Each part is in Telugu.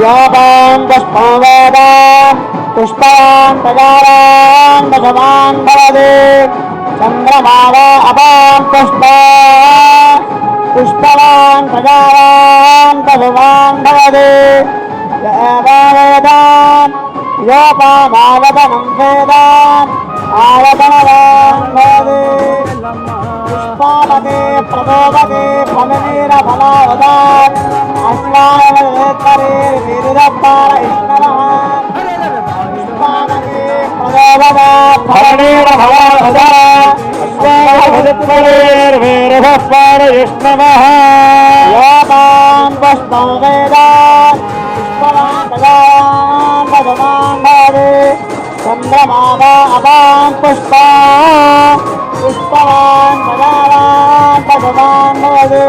योपान् पुष्पं वेद पुष्पवान् प्रजावान् दशवान् भवति चन्द्रमाव अपान् पुष्पवान् प्रजावान् दशवान् भवति वेदान् योपानायतनं वेदान् आयतनवान् भवति पुष्पावते प्रदोपते फलनीरफलावदात् अस्माकं पुष्पावते प्रदोपदात् फलनीरफलावदात् योपान् पुष्पं वेदान् पुष्पवान् प्रजावान् दशवान् भवति चन्द्रमाव अपान् पुष्पवान् प्रजावान् दशवान् भवति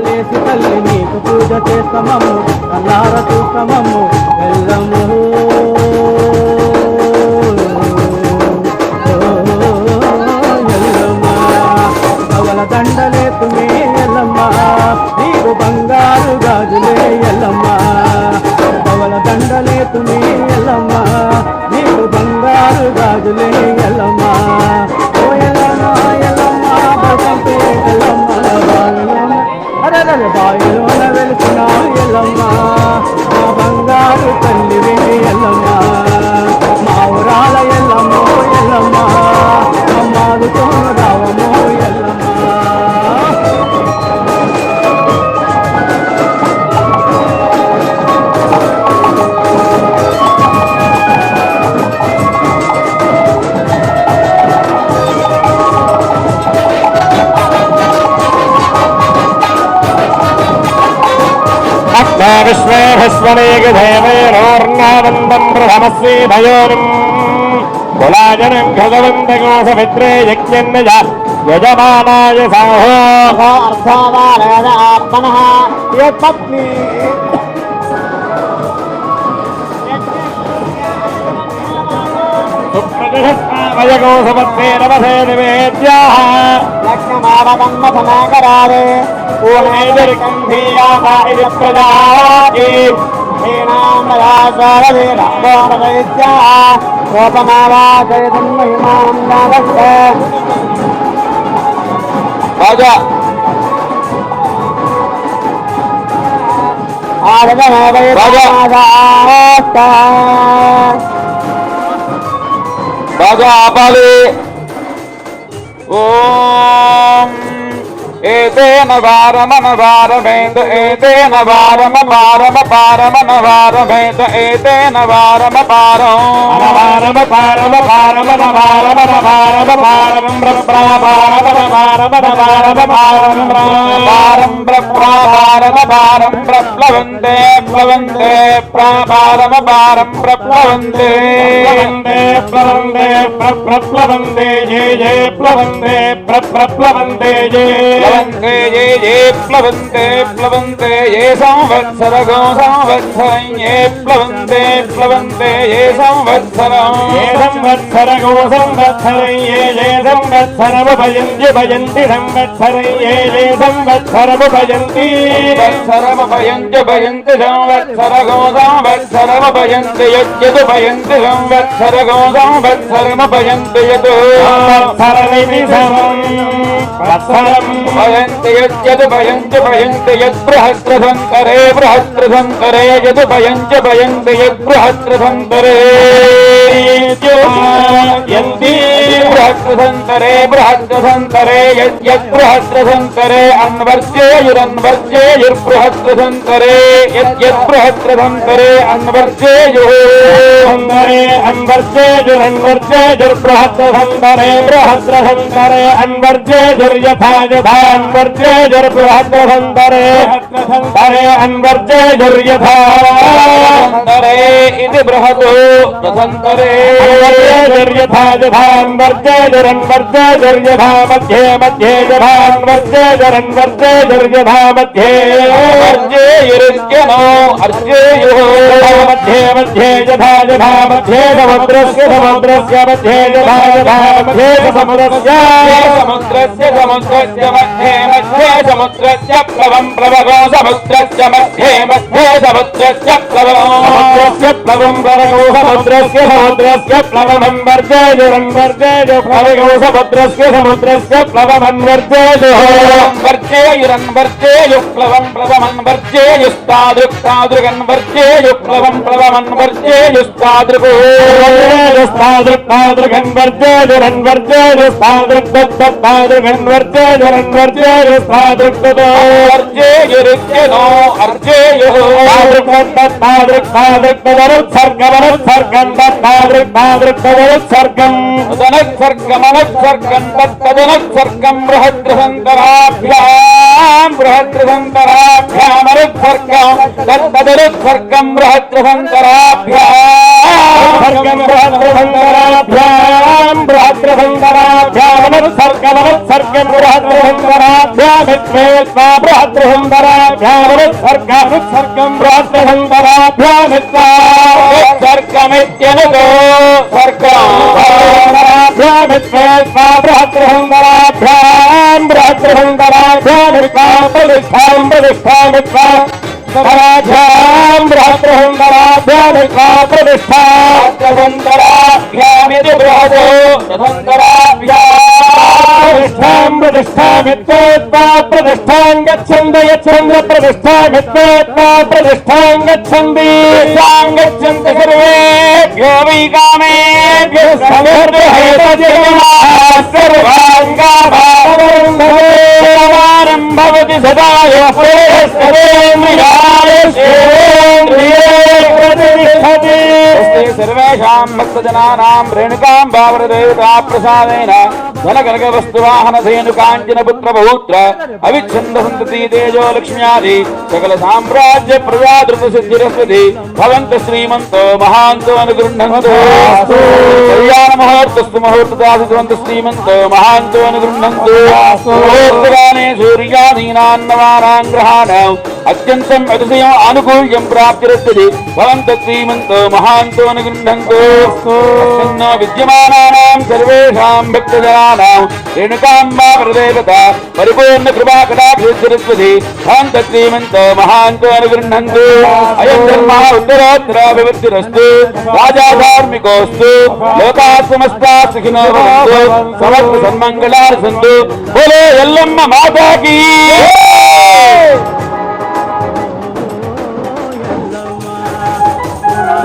లేసి తల్లి నీకు పూజ చేస్తామమ్ము కల్లార చూస్తామమ్ము ఎల్లమ్ము ఎల్లమ్మ కవల దండలేతుమే ఎల్లమ్మ నీకు బంగారు గాజులే ఎల్లమ్మ కవల దండలేతుమే ఎల్లమ్మ నీకు బంగారు గాజులే ఎల్లమ్మ ఓ ఎల్లమ్మ ఎల్లమ్మ బసంతే ఎల్లమ్మ బాయిలోన వెలుసిన ఎల్లమ్మ మా బంగారు తల్లివే ఎల్లమ్మ మా ఊరాల ఎల్లమ్మో ఎల్లమ్మ అమ్మాదుతో రావమో ఎల్లమ్మ विश्वे भस्वनेकदेवैरोर्नावन्दं प्रथमस्वीभयोनिम् कुलाजनं घृतवन्तकोशमित्रे यज्ञन्नज यजमानाय साहोः अर्थावारेण आत्मनः यत्पत्नी सुप्रतिष्ठामयकोशपत्नेरवसे निवेद्याः लग्नमावदन्नथनाकरारे पूर्णैर्कन्धीयामायि प्रजाति हीनाम्बरास्वरवीरागोमदैत्याः गोपमावाचयितुं महिमां नावस्य राजा राजा आपाले ओम एतेन वारमनवारमेत एतेन वारमपारमपारमनवारमेत एतेन वारमपारं वारमपारमपारमनवारमनवारमपारं प्रप्रापारमनवारमनवारमपारं प्रप्रापारमपारं प्रप्लवन्ते प्लवन्ते प्रापारमपारं प्रप्लवन्ते प्लवन्ते प्रप्लवन्ते ये ये प्लवन्ते प्रप्लवन्ते ये प्लवन्ते ये प्लवन्ते प्लवन्ते ये संवत्सरगो संवत्सरं ये प्लवन्ते प्लवन्ते ये संवत्सरं संवत्सरं ये संवत्सरमुपयन्ति भजन्ति संवत्सरं ये संवत्सरमुपयन्ति वत्सरमुपयन्ति भजन्ति संवत्सरगो संवत्सरमुपयन्ति यद्यदुपयन्ति संवत्सरगो संवत्सरमुपयन्ति यद् वत्सरमिति समं वत्सरम् भयन्ति यद्यदुपयन्ति भयन्ति यद्बृहस्रधन्तरे बृहस्रधन्तरे यदुपयन्ति भयन्ति यद्बृहस्रधन्तरे यन्ति बृहस्रधन्तरे बृहस्रधन्तरे यद्यद्बृहस्रधन्तरे अन्वर्जेयुरन्वर्जेयुर्बृहस्रधन्तरे यद्यद्बृहस्रधन्तरे अन्वर्जेयुरन्वर्जेयुरन्वर्जेयुर्बृहस्रधन्तरे बृहस्रधन्तरे अन्वर्जेयुर्यथा यथान्वर्जेयुर्बृहस्रधन्तरे अन्वर्जेयुर्यथा इति बृहतो रथन्तरे यथा यथान्वर्जेयुरन्वर्जेयुर्यथा मध्ये मध्ये यथान्वर्जेयुरन्वर्जेयुर्यथा मध्ये अर्जेयुरित्यनो अर्जेयुः मध्ये मध्ये यथा यथा मध्ये సముద్రస్య సముద్రస్య మధ్యే మధ్యే సముద్రస్య సముద్రస్య సముద్రస్య మధ్యే మధ్యే సముద్రస్య ప్లవం ప్లవగో సముద్రస్య మధ్యే మధ్యే సముద్రస్య ప్లవం సముద్రస్య ప్లవం ప్లవగో సముద్రస్య సముద్రస్య ప్లవం వర్జేయురం వర్జేయు ప్లవగో సముద్రస్య సముద్రస్య ప్లవం వర్జేయు వర్జేయురం వర్జేయు ప్లవం ప్లవమన్ వర్జేయుస్తాదృక్తాదృగన్ వర్జేయు ప్లవం ప్లవమన్ వర్జేయుస్తాదృగో స్తాదృక్తాదృగన్ వర్జేయురన్ వర్జేయుస్తాదృక్తాదృగన్ వర్జేయురన్ వర్జేయుస్తాదృక్తో వర్జేయురిత్యనో అర్జేయు తాదృక్తాదృక్తాదృక్తదరుత్సర్గమనుత్సర్గం తాదృక్తాదృక్తదరుత్సర్గం తదనుత్సర్గమనుత్సర్గం తదనుత్సర్గం బృహద్రసంతరాభ్యాం బృహద్రసంతరాభ్యామనుత్సర్గం తదనుత్సర్గం బృహద్రసంతరాభ్యాం బృహద్రసంతరాభ్యాం బృహద్రసంతరాభ్యామనుత్సర్గమనుత్సర్గం బృహద్రసంతరాభ్యామిత్వేత్వా బృహద్రసంతరాభ్యామనుత్సర్గం బృహద్రసంతరాభ్యామిత్వా ఉత్సర్గమిత్యనుగో సర్గమిత్వేత్వా బృహద్రసంతరాభ్యాం బృహద్రసంతరాభ్యామిత్వా ప్రతిష్ఠాం ప్రతిష్ఠామిత్వా సరాభ్యాం బృహద్రసంతరాభ్యామిత్వా ప్రతిష్ఠాంతరాభ్యామితి బృహదో ప్రతిష్ఠాం ప్రతిష్ఠామిత్వేత్వా ప్రతిష్ఠాం గచ్చంది యచ్చంద ప్రతిష్ఠామిత్వేత్వా ప్రతిష్ఠాం గచ్చంది గచ్చంతి సర్వేభ్యో వై కామేభ్యః సమర్పయేత్ సర్వాంగాభావరం భవతి సదా సర్వేషాం భక్తజనానాం రేణుకాంబా వరదేవతా ప్రసాదేన ధనకనకవస్తువాహనసేను కాంచన పుత్ర బహూత్ర అవిచ్ఛిన్న సంతతి తేజో లక్ష్మ్యాది సకల సామ్రాజ్య ప్రజాదృత సిద్ధిరస్వతి భవంత శ్రీమంతో మహాంతో అనుగృహ్ణంతో కళ్యాణ ముహూర్తస్తు ముహూర్తదాసివంత శ్రీమంతో మహాంతో అనుగృహ్ణంతో ముహూర్తగానే సూర్యాదీనాన్నవానాం గ్రహాణం అత్యంతం అతిశయం ఆనుకూల్యం ప్రాప్తిరస్వతి భవంత శ్రీమంతో మహాంతో అనుగృహ్ణంతో విద్యమానానాం సర్వేషాం భక్తజనానాం రేణుకాంబా ప్రదేవత పరిపూర్ణ కృపా కటాక్షిరస్వతి భవంత శ్రీమంతో మహాంతో అనుగృహ్ణంతు అయం ధర్మ ఉత్తరోత్తరాభివృద్ధిరస్తు రాజా ధార్మికోస్తు లోకా సమస్తా సుఖినో భవంతు సమస్త సన్మంగళాని సంతు బోలో ఎల్లమ్మ మాతాకి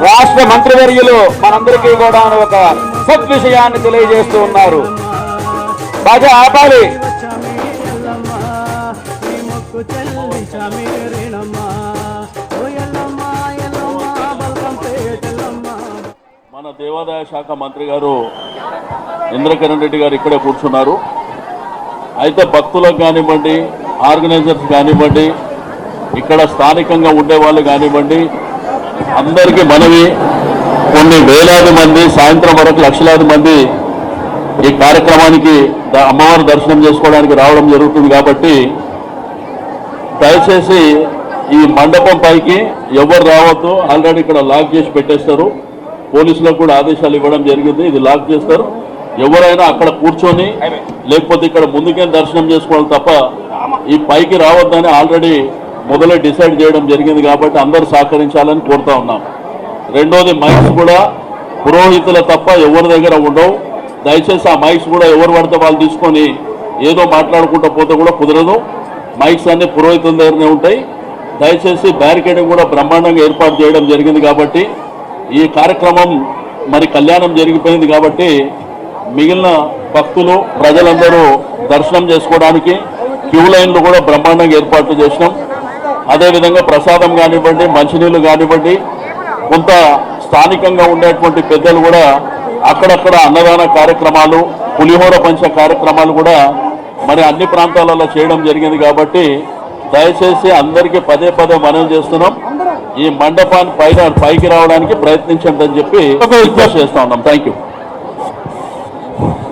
రాష్ట్ర మంత్రివర్యులు మనందరికీ కూడా ఒక సద్విషయాన్ని తెలియజేస్తూ ఉన్నారు. బాగా ఆపాలి. మన దేవాదాయ శాఖ మంత్రి గారు ఇంద్రకరణ్ రెడ్డి గారు ఇక్కడే కూర్చున్నారు. అయితే భక్తులకు కానివ్వండి, ఆర్గనైజర్స్ కానివ్వండి, ఇక్కడ స్థానికంగా ఉండేవాళ్ళు కానివ్వండి, అందరికీ మనవి, కొన్ని వేలాది మంది సాయంత్రం వరకు లక్షలాది మంది ఈ కార్యక్రమానికి అమ్మవారి దర్శనం చేసుకోవడానికి రావడం జరుగుతుంది. కాబట్టి దయచేసి ఈ మండపం పైకి ఎవరు రావద్దు. ఆల్రెడీ ఇక్కడ లాక్ చేసి పెట్టేస్తారు. పోలీసులకు కూడా ఆదేశాలు ఇవ్వడం జరిగింది. ఇది లాక్ చేస్తారు. ఎవరైనా అక్కడ కూర్చొని లేకపోతే ఇక్కడ ముందుకే దర్శనం చేసుకోవాలి తప్ప ఈ పైకి రావద్దని ఆల్రెడీ మొదలే డిసైడ్ చేయడం జరిగింది. కాబట్టి అందరూ సహకరించాలని కోరుతా ఉన్నాం. రెండోది, మైక్స్ కూడా పురోహితుల తప్ప ఎవరి దగ్గర ఉండవు. దయచేసి ఆ మైక్స్ కూడా ఎవరు పడితే వాళ్ళు తీసుకొని ఏదో మాట్లాడుకుంటూ పోతే కూడా కుదరదు. మైక్స్ అన్ని పురోహితుల దగ్గరనే ఉంటాయి. దయచేసి బ్యారికేడింగ్ కూడా బ్రహ్మాండంగా ఏర్పాటు చేయడం జరిగింది. కాబట్టి ఈ కార్యక్రమం మరి కళ్యాణం జరిగిపోయింది కాబట్టి మిగిలిన భక్తులు ప్రజలందరూ దర్శనం చేసుకోవడానికి క్యూ లైన్లు కూడా బ్రహ్మాండంగా ఏర్పాట్లు చేసినాం. అదేవిధంగా ప్రసాదం కానివ్వండి, మంచినీళ్ళు కానివ్వండి, కొంత స్థానికంగా ఉండేటువంటి పెద్దలు కూడా అక్కడక్కడ అన్నదాన కార్యక్రమాలు, పులిహోర పంచ కార్యక్రమాలు కూడా మరి అన్ని ప్రాంతాలలో చేయడం జరిగింది. కాబట్టి దయచేసి అందరికీ పదే పదే మనవి చేస్తున్నాం, ఈ మండపాన్ని పైకి రావడానికి ప్రయత్నించండి అని చెప్పి రిక్వెస్ట్ చేస్తా ఉన్నాం. Thank you.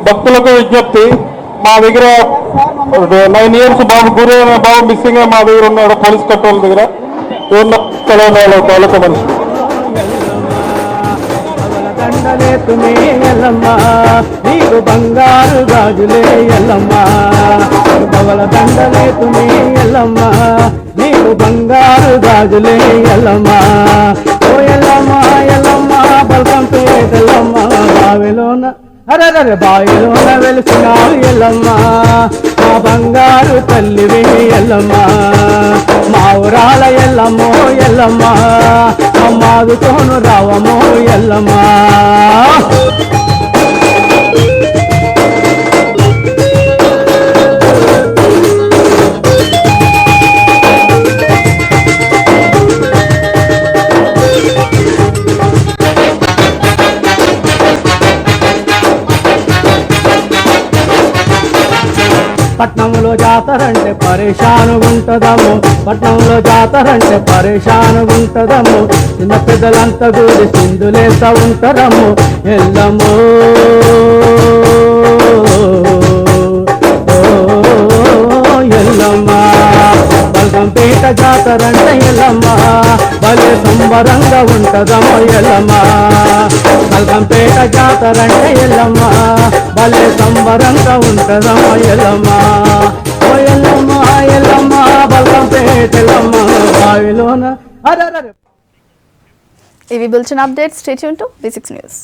భక్తులకు విజ్ఞప్తి, మా దగ్గర 9 years బాబు గురి బాబు మిస్సింగ్ మా దగ్గర ఉన్నాడు. పోలీస్ కంట్రోల్ దగ్గర తెలంగాణ తాలూకా మనిషి దండలేతుమే ఎల్లమ్మ నీకు బంగారు గాజులే ఎల్లమ్మ పవల దండలేతుమే ఎల్లమ్మ నీకు బంగారు గాజులే ఎల్లమ్మ ఓ ఎల్లమ్మ ఎల్లమ్మ బల్కం పేటెల్లమ్మ బావిలోన అరే బావిలోన వెలిసినావు ఎల్లమ్మ మా బంగారు తల్లివి ఎల్లమ్మ మా ఊరాల ఎల్లమ్మో ఎల్లమ్మ అమ్మాదుతోను రావమో ఎల్లమ్మ పట్నంలో జాతరంటే పరేషానుగుంటదము పట్నంలో జాతరంటే పరేషానుగుంటదము చిన్న పెద్దలంతా కూడి సింధులేస్తా ఉంటారము ఎల్లమ్మో ఎల్లమ్మ బల్కంపేట జాతరంటే ఎల్లమ్మ భలే సంబరంగా ఉంటదమో ఎల్లమ్మ బల్కంపేట జాతరంటే ఎల్లమ్మ భలే సంబరంగా ఉంటదమో ఎల్లమ్మ ఓ ఎల్లమ్మ ఎల్లమ్మ బల్కంపేట ఎల్లమ్మ బావిలోన అరే ఇవి bulletin updates. Stay tune to B6 News.